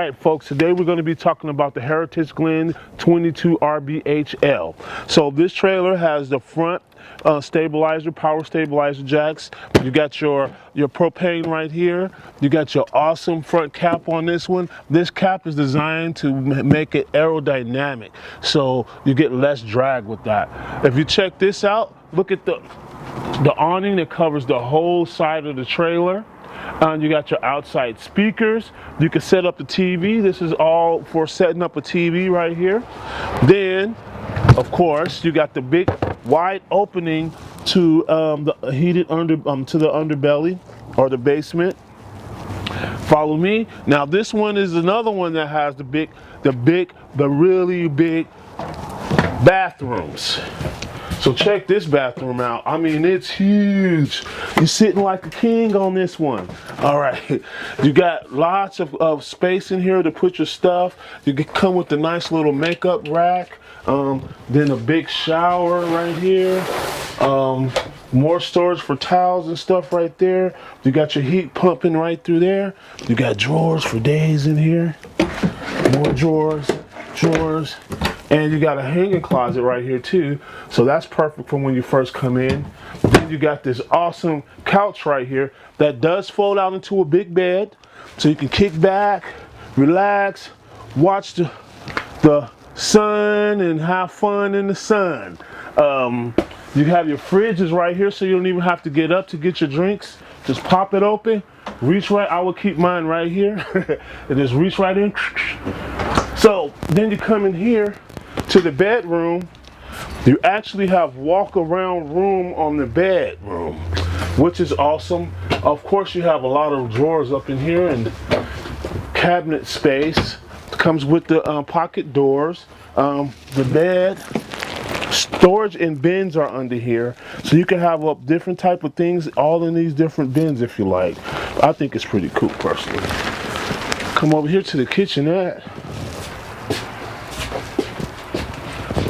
right, folks, today we're going to be talking about the Heritage Glen 22 RBHL. So this trailer has the front stabilizer, power stabilizer jacks. You got your propane right here. You got your awesome front cap on this one. This cap is designed to make it aerodynamic, so you get less drag with that. If you check this out, look at the awning that covers the whole side of the trailer. You got your outside speakers. You can set up the TV. This is all for setting up a TV right here. Then, of course, you got the big wide opening to the heated to the underbelly or the basement. Follow me. Now this one is another one that has the really big bathrooms. So check this bathroom out. I mean, it's huge. You're sitting like a king on this one. All right, you got lots of space in here to put your stuff. You can come with the nice little makeup rack. Then a big shower right here. More storage for towels and stuff right there. You got your heat pumping right through there. You got drawers for days in here. More drawers. And you got a hanging closet right here too, so that's perfect for when you first come in. Then you got this awesome couch right here that does fold out into a big bed, so you can kick back, relax, watch the sun and have fun in the sun. You have your fridges right here, so you don't even have to get up to get your drinks. Just pop it open, reach right. I will keep mine right here and just reach right in. So then you come in here to the bedroom. You actually have walk around room on the bedroom, which is awesome. Of course, you have a lot of drawers up in here and cabinet space. Comes with the pocket doors. The bed, storage and bins are under here, so you can have up different type of things all in these different bins if you like. I think it's pretty cool personally. Come over here to the kitchenette.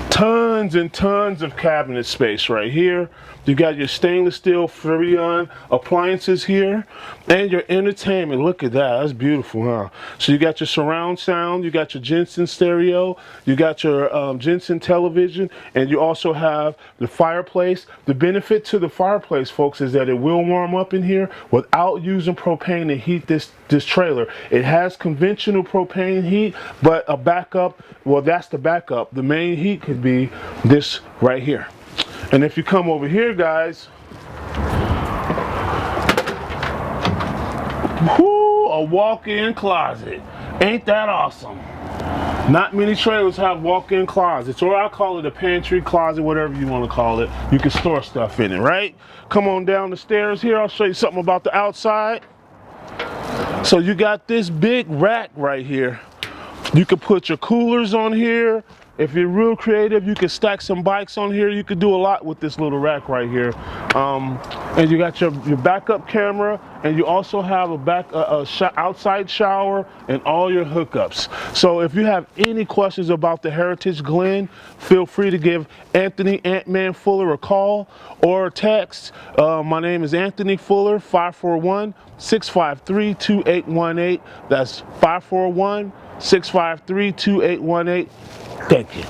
Tons and tons of cabinet space right here. You got your stainless steel Freon appliances here and your entertainment. Look at that, that's beautiful, huh? So you got your surround sound, you got your Jensen stereo, you got your Jensen television, and you also have the fireplace. The benefit to the fireplace, folks, is that it will warm up in here without using propane to heat this trailer. It has conventional propane heat, but a backup, well, that's the backup. The main heat could be this right here. And if you come over here, guys, whoo, a walk-in closet. Ain't that awesome? Not many trailers have walk-in closets, or I call it a pantry closet, whatever you want to call it. You can store stuff in it, right? Come on down the stairs here. I'll show you something about the outside. So you got this big rack right here. You can put your coolers on here. If you're real creative, you can stack some bikes on here. You could do a lot with this little rack right here. And you got your backup camera, and you also have a outside shower and all your hookups. So if you have any questions about the Heritage Glen, feel free to give Anthony Ant-Man Fuller a call or a text. My name is Anthony Fuller, 541-653-2818. That's 541-653-2818. Thank you.